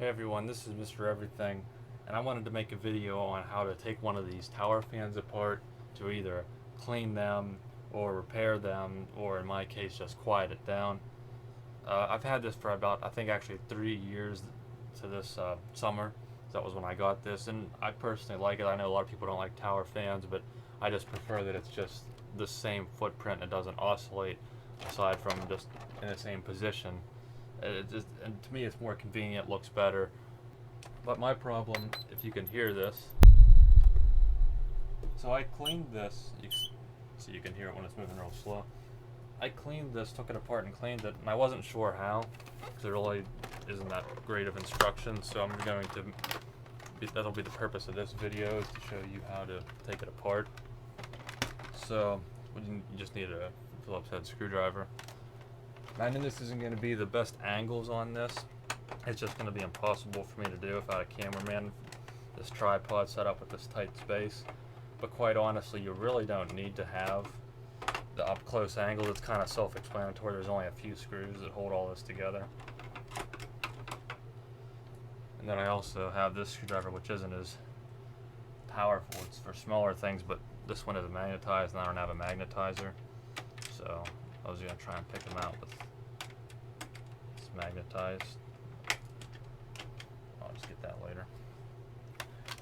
Hey everyone, this is Mr. Everything, and I wanted to make a video on how to take one of these tower fans apart to either clean them or repair them, or in my case just quiet it down. I've had this for about, I think actually 3 years to this summer. That was when I got this, and I personally like it. I know a lot of people don't like tower fans, but I just prefer that it's just the same footprint. It doesn't oscillate aside from just in the same position. And to me it's more convenient, looks better. But my problem, if you can hear this, so I cleaned this, so you can hear it when it's moving real slow. I cleaned this, took it apart and cleaned it, and I wasn't sure how, because there really isn't that great of instructions, so I'm going to, that'll be the purpose of this video, is to show you how to take it apart. So, you just need a Phillips head screwdriver. I know this isn't going to be the best angles on this. It's just going to be impossible for me to do without a cameraman. This tripod set up with this tight space. But quite honestly, you really don't need to have the up close angle. It's kind of self-explanatory. There's only a few screws that hold all this together. And then I also have this screwdriver, which isn't as powerful. It's for smaller things, but this one is magnetized and I don't have a magnetizer. So I was going to try and pick them out with this magnetized. I'll just get that later.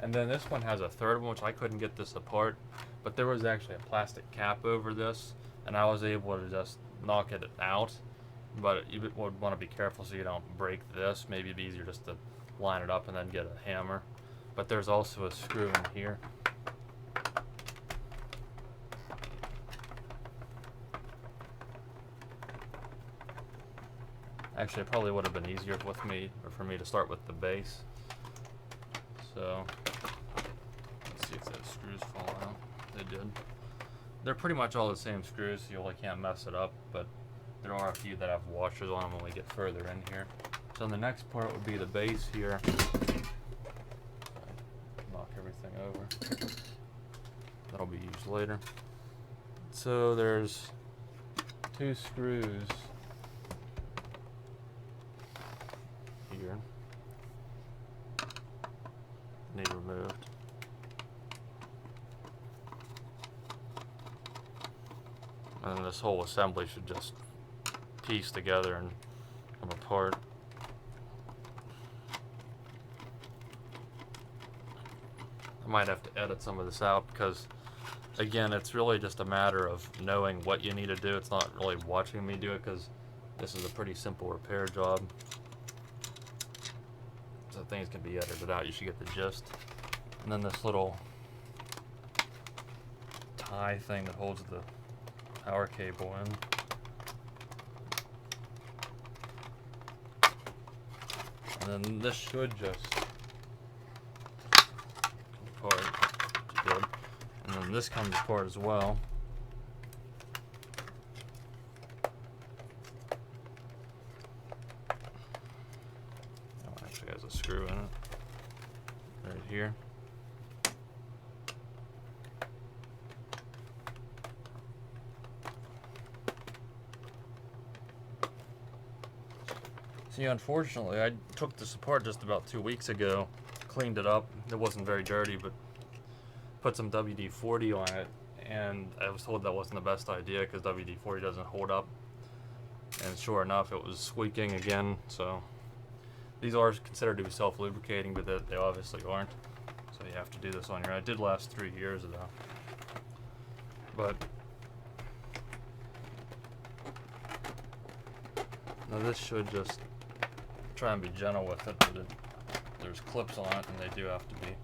And then this one has a third one, which I couldn't get this apart, but there was actually a plastic cap over this, and I was able to just knock it out. But you would want to be careful so you don't break this. Maybe it'd be easier just to line it up and then get a hammer. But there's also a screw in here. Actually, it probably would have been easier for me to start with the base. So, let's see if those screws fall out. They did. They're pretty much all the same screws, so you really can't mess it up, but there are a few that have washers on them when we get further in here. So the next part would be the base here. Knock everything over. That'll be used later. So there's 2 screws here need removed. And then this whole assembly should just piece together and come apart. I might have to edit some of this out because, again, it's really just a matter of knowing what you need to do. It's not really watching me do it because this is a pretty simple repair job. So things can be edited out. You should get the gist. And then this little tie thing that holds the power cable in. And then this should just come apart. Good. And then this comes apart as well. Oh, actually has a screw in it. Right here. See, unfortunately, I took this apart just about 2 weeks ago, cleaned it up. It wasn't very dirty, but put some WD-40 on it, and I was told that wasn't the best idea because WD-40 doesn't hold up. And sure enough, it was squeaking again. So these are considered to be self-lubricating, but they obviously aren't. So you have to do this on your own. It did last 3 years though. But now this should just try and be gentle with it, but there's clips on it and they do have to be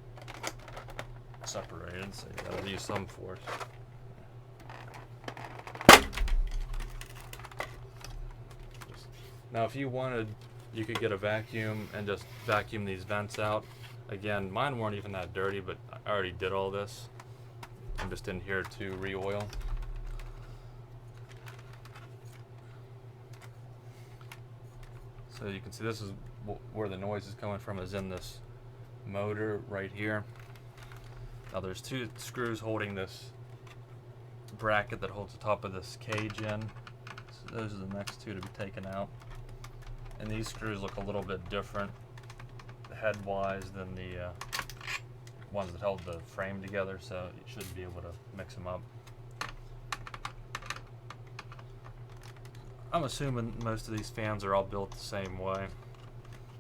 separated, so you gotta use some force. Now if you wanted, you could get a vacuum and just vacuum these vents out. Again, mine weren't even that dirty, but I already did all this. I'm just in here to re-oil. So you can see this is where the noise is coming from, is in this motor right here. Now there's 2 screws holding this bracket that holds the top of this cage in. So those are the next 2 to be taken out. And these screws look a little bit different. head-wise than the ones that held the frame together, so you should be able to mix them up. I'm assuming most of these fans are all built the same way,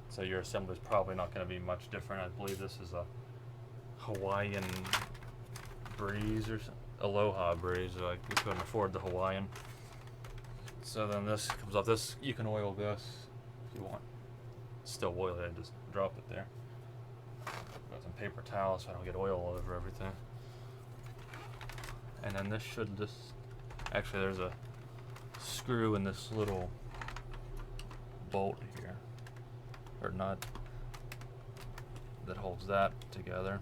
so your assembly is probably not going to be much different. I believe this is a Hawaiian Breeze or Aloha Breeze. I couldn't afford the Hawaiian. So then this comes off. This, you can oil this if you want. Still oil it, just drop it there. Got some paper towels so I don't get oil all over everything. And then this should just, actually there's a screw in this little bolt here, or nut, that holds that together.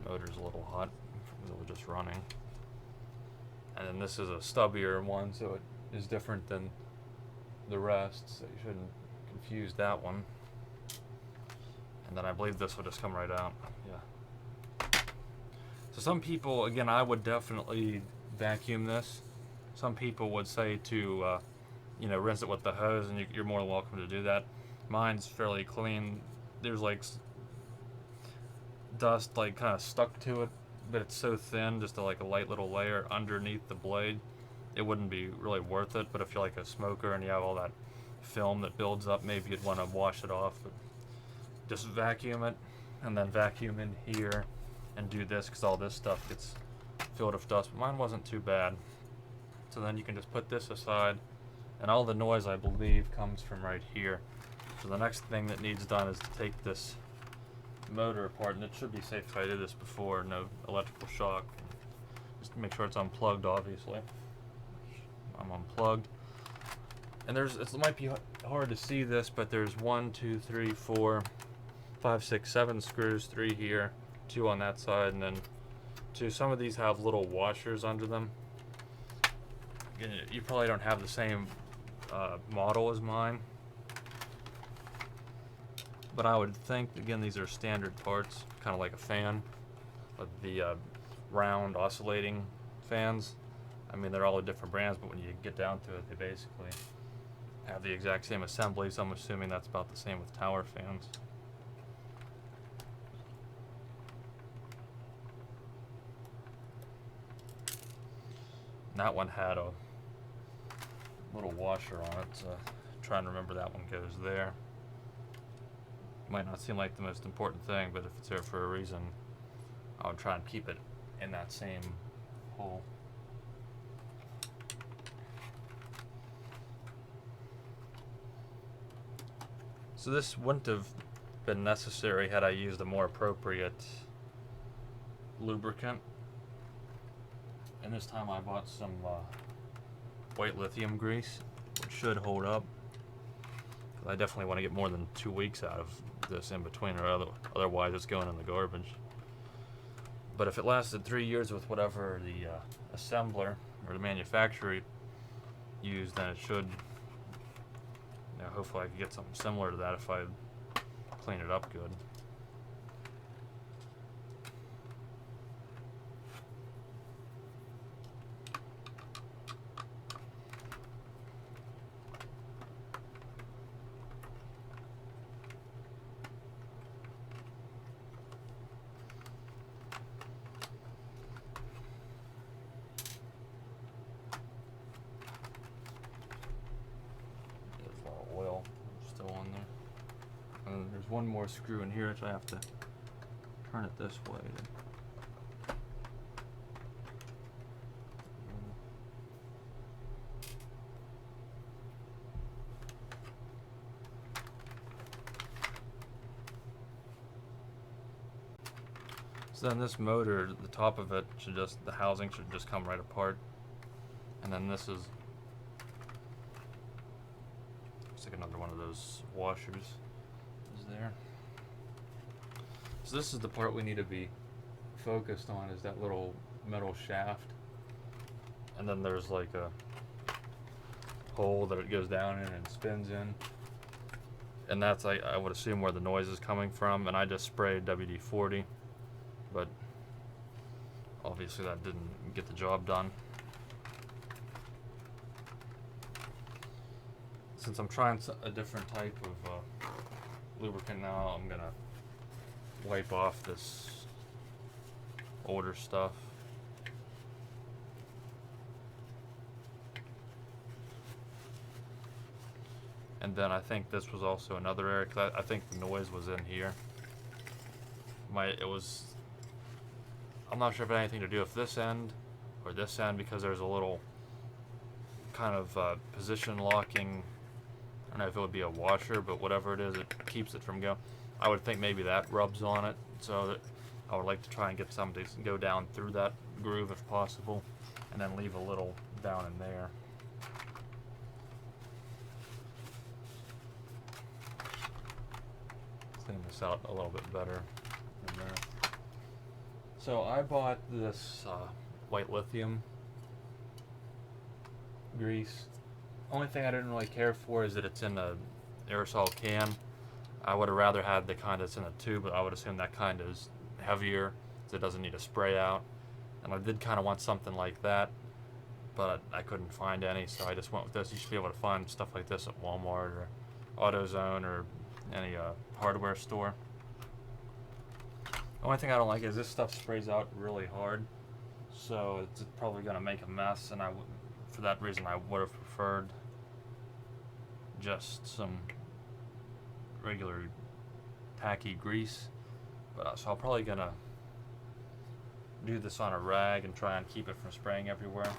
Motor's a little hot because it was just running. And then this is a stubbier one, so it is different than the rest, so you shouldn't confuse that one. And then I believe this will just come right out. Yeah. So some people, again, I would definitely vacuum this. Some people would say to, you know, rinse it with the hose, and you're more than welcome to do that. Mine's fairly clean. There's like dust like kind of stuck to it, but it's so thin, just like a light little layer underneath the blade. It wouldn't be really worth it, but if you're like a smoker and you have all that film that builds up, maybe you'd want to wash it off. But just vacuum it, and then vacuum in here and do this, because all this stuff gets filled with dust. But mine wasn't too bad. So then you can just put this aside, and all the noise, I believe, comes from right here. So the next thing that needs done is to take this motor apart, and it should be safe if I did this before, no electrical shock. Just make sure it's unplugged, obviously. I'm unplugged. And it might be hard to see this, but there's 1, 2, 3, 4, 5, 6, 7 screws, 3 here, 2 on that side, and then 2. Some of these have little washers under them. Again, you probably don't have the same model as mine, but I would think, again, these are standard parts, kind of like a fan, with the round oscillating fans. I mean, they're all different brands, but when you get down to it, they basically have the exact same assembly, so I'm assuming that's about the same with tower fans. And that one had a little washer on it, so try and remember that one goes there. Might not seem like the most important thing, but if it's there for a reason, I would try and keep it in that same hole. So this wouldn't have been necessary had I used a more appropriate lubricant. And this time I bought some white lithium grease, which should hold up. I definitely want to get more than 2 weeks out of this in between, or otherwise it's going in the garbage. But if it lasted 3 years with whatever the assembler or the manufacturer used, then it should, you know, hopefully I could get something similar to that if I clean it up good. There's one more screw in here, which I have to turn it this way. So then this motor, the top of it should just, the housing should just come right apart. And then this is, looks like another one of those washers is there. So this is the part we need to be focused on, is that little metal shaft. And then there's like a hole that it goes down in and spins in. And that's, I would assume, where the noise is coming from. And I just sprayed WD-40, but obviously that didn't get the job done. since I'm trying a different type of lubricant now, I'm gonna wipe off this older stuff. And then I think this was also another area, cause I think the noise was in here. I'm not sure if it had anything to do with this end or this end, because there's a little kind of position locking. I don't know if it would be a washer, but whatever it is, it keeps it from going. I would think maybe that rubs on it, so that I would like to try and get something to go down through that groove if possible, and then leave a little down in there. Clean this out a little bit better in there. So I bought this white lithium grease. Only thing I didn't really care for is that it's in a aerosol can. I would have rather had the kind that's in a tube, but I would assume that kind is heavier, so it doesn't need a spray out. And I did kind of want something like that, but I couldn't find any, so I just went with this. You should be able to find stuff like this at Walmart or AutoZone or any hardware store. The only thing I don't like is this stuff sprays out really hard, so it's probably going to make a mess, and for that reason I would have preferred just some regular tacky grease. But so I'm probably going to do this on a rag and try and keep it from spraying everywhere.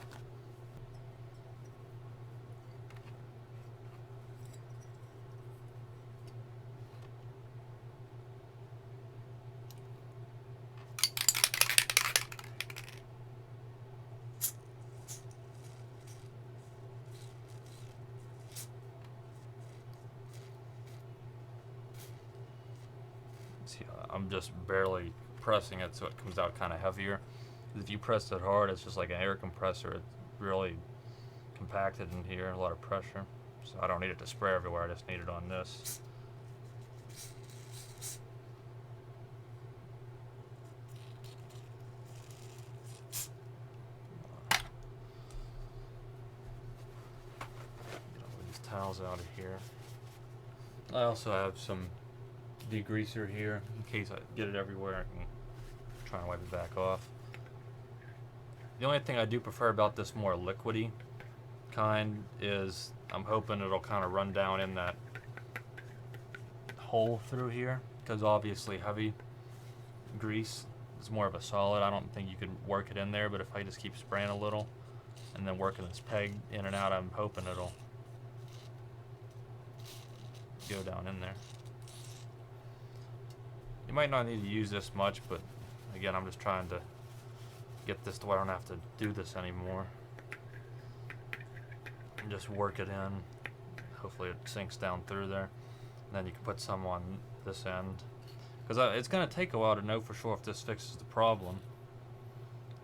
I'm just barely pressing it, so it comes out kind of heavier. If you press it hard, it's just like an air compressor. It's really compacted in here, a lot of pressure. So I don't need it to spray everywhere, I just need it on this. Get all these towels out of here. I also have some degreaser here in case I get it everywhere. I can try and wipe it back off. The only thing I do prefer about this more liquidy kind is I'm hoping it'll kind of run down in that hole through here, because obviously heavy grease is more of a solid. I don't think you could work it in there, but if I just keep spraying a little and then working this peg in and out, I'm hoping it'll go down in there. You might not need to use this much, but again, I'm just trying to get this to where I don't have to do this anymore. And just work it in. Hopefully it sinks down through there. And then you can put some on this end. Because it's going to take a while to know for sure if this fixes the problem.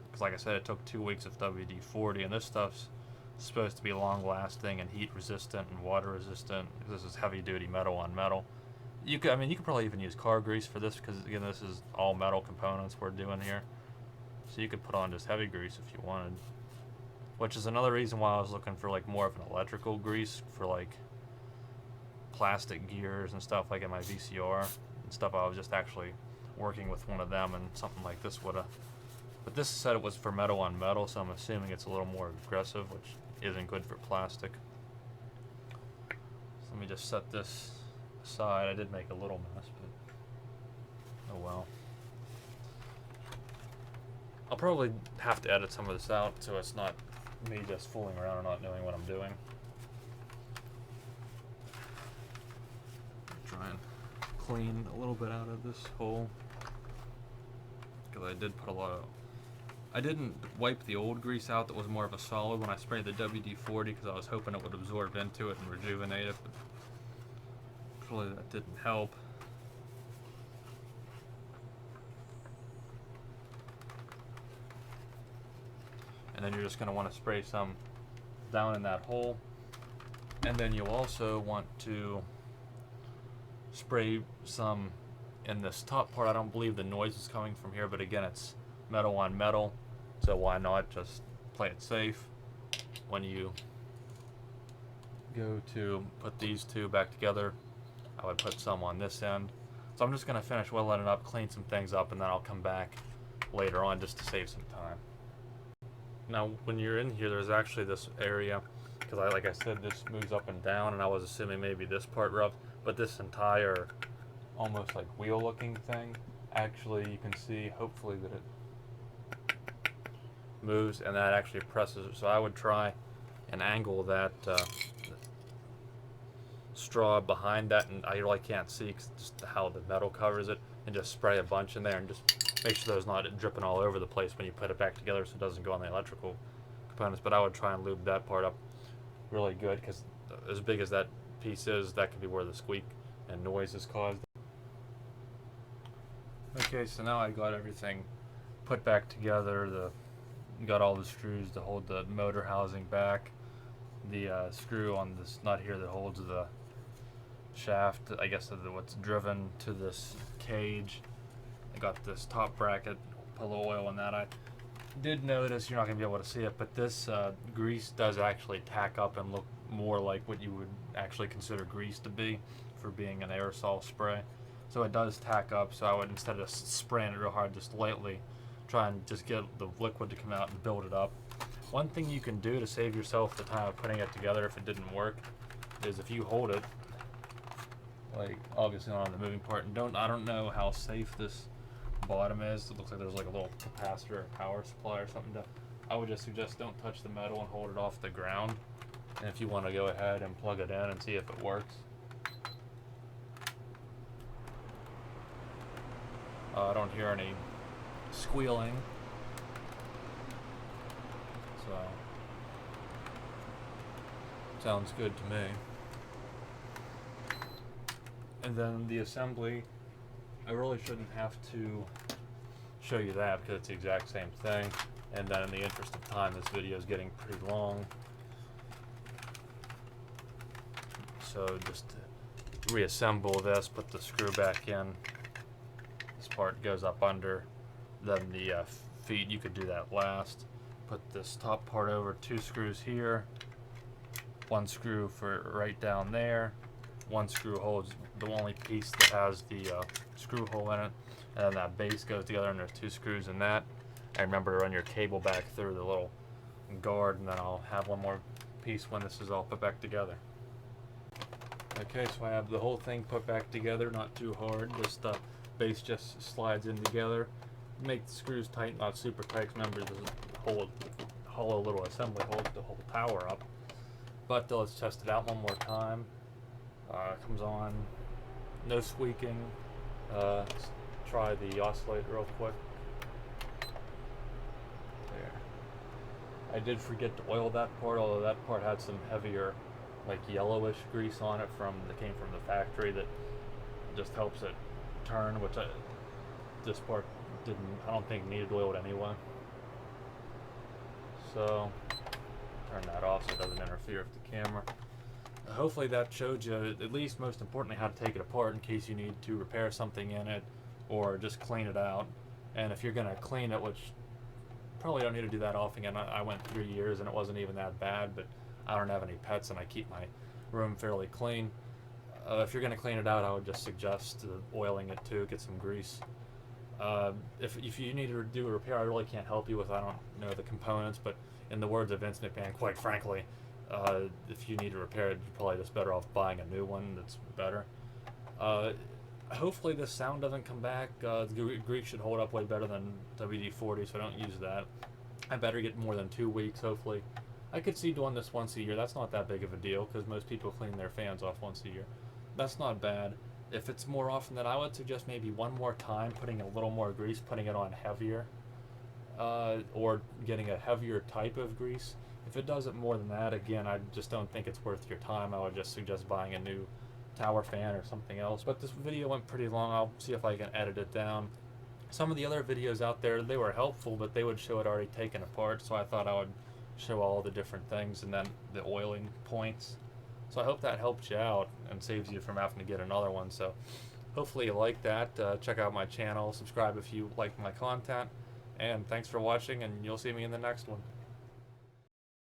Because like I said, it took 2 weeks of WD-40, and this stuff's supposed to be long lasting and heat resistant and water resistant. This is heavy duty metal on metal. You could probably even use car grease for this, because again, this is all metal components we're doing here. So you could put on just heavy grease if you wanted. Which is another reason why I was looking for like more of an electrical grease for like plastic gears and stuff, like in my VCR and stuff. I was just actually working with one of them, and something like this would have. But this said it was for metal on metal, so I'm assuming it's a little more aggressive, which isn't good for plastic. So let me just set this aside. I did make a little mess, but oh well. I'll probably have to edit some of this out so it's not me just fooling around and not knowing what I'm doing. Try and clean a little bit out of this hole, because I did put a lot of. I didn't wipe the old grease out that was more of a solid when I sprayed the WD-40, because I was hoping it would absorb into it and rejuvenate it, but clearly that didn't help. And then you're just going to want to spray some down in that hole, and then you'll also want to spray some in this top part. I don't believe the noise is coming from here, but again, it's metal on metal, so why not just play it safe when you go to put these two back together, I would put some on this end. So I'm just going to finish whittling it up, clean some things up, and then I'll come back later on just to save some time. Now, when you're in here, there's actually this area, because like I said, this moves up and down, and I was assuming maybe this part rubs, but this entire almost like wheel looking thing, actually you can see, hopefully, that it moves, and that actually presses it. So I would try and angle that straw behind that, and I really can't see just how the metal covers it, and just spray a bunch in there and just make sure there's not dripping all over the place when you put it back together so it doesn't go on the electrical components. But I would try and lube that part up really good, because as big as that piece is, that could be where the squeak and noise is caused. Okay, so now I got everything put back together. Got all the screws to hold the motor housing back. The screw on this nut here that holds the shaft, I guess what's driven to this cage. I got this top bracket, put a little oil in that. I did notice, you're not going to be able to see it, but this grease does actually tack up and look more like what you would actually consider grease to be for being an aerosol spray. So it does tack up, so I would, instead of spraying it real hard, just lightly try and just get the liquid to come out and build it up. One thing you can do to save yourself the time of putting it together if it didn't work is if you hold it, like obviously not on the moving part, and I don't know how safe this bottom is. It looks like there's like a little capacitor or power supply or something. I would just suggest don't touch the metal and hold it off the ground. And if you want to go ahead and plug it in and see if it works. I don't hear any squealing. So, sounds good to me. And then the assembly, I really shouldn't have to show you that because it's the exact same thing. And then in the interest of time, this video is getting pretty long. So just to reassemble this, put the screw back in. This part goes up under. Then the feet, you could do that last. Put this top part over, 2 screws here. 1 screw for right down there. 1 screw holds the only piece that has the screw hole in it. And then that base goes together and there's 2 screws in that. And remember to run your cable back through the little guard, and then I'll have 1 more piece when this is all put back together. Okay, so I have the whole thing put back together, not too hard. This base just slides in together. Make the screws tight, not super tight. Remember, this is a hollow little assembly holds the whole tower up. But let's test it out 1 more time. Comes on, no squeaking. Let's try the oscillator real quick. There. I did forget to oil that part, although that part had some heavier, like yellowish grease on it that came from the factory that just helps it turn, which this part I don't think needed oiled anyway. So turn that off so it doesn't interfere with the camera. Hopefully that showed you, at least most importantly, how to take it apart in case you need to repair something in it or just clean it out. And if you're going to clean it, which probably don't need to do that often, and I went 3 years and it wasn't even that bad, but I don't have any pets and I keep my room fairly clean. If you're going to clean it out, I would just suggest oiling it too, get some grease. If you need to do a repair, I really can't help you with, I don't know the components, but in the words of Vince McMahon, quite frankly, if you need to repair it, you're probably just better off buying a new one that's better. Hopefully this sound doesn't come back. The grease should hold up way better than WD-40, so I don't use that. I better get more than 2 weeks, hopefully. I could see doing this once a year. That's not that big of a deal because most people clean their fans off once a year. That's not bad. If it's more often than I would suggest maybe 1 more time, putting a little more grease, putting it on heavier, or getting a heavier type of grease. If it does it more than that, again, I just don't think it's worth your time. I would just suggest buying a new tower fan or something else. But this video went pretty long. I'll see if I can edit it down. Some of the other videos out there, they were helpful, but they would show it already taken apart, so I thought I would show all the different things and then the oiling points. So I hope that helped you out and saves you from having to get another one. So hopefully you like that. Check out my channel, subscribe if you like my content, and thanks for watching, and you'll see me in the next one.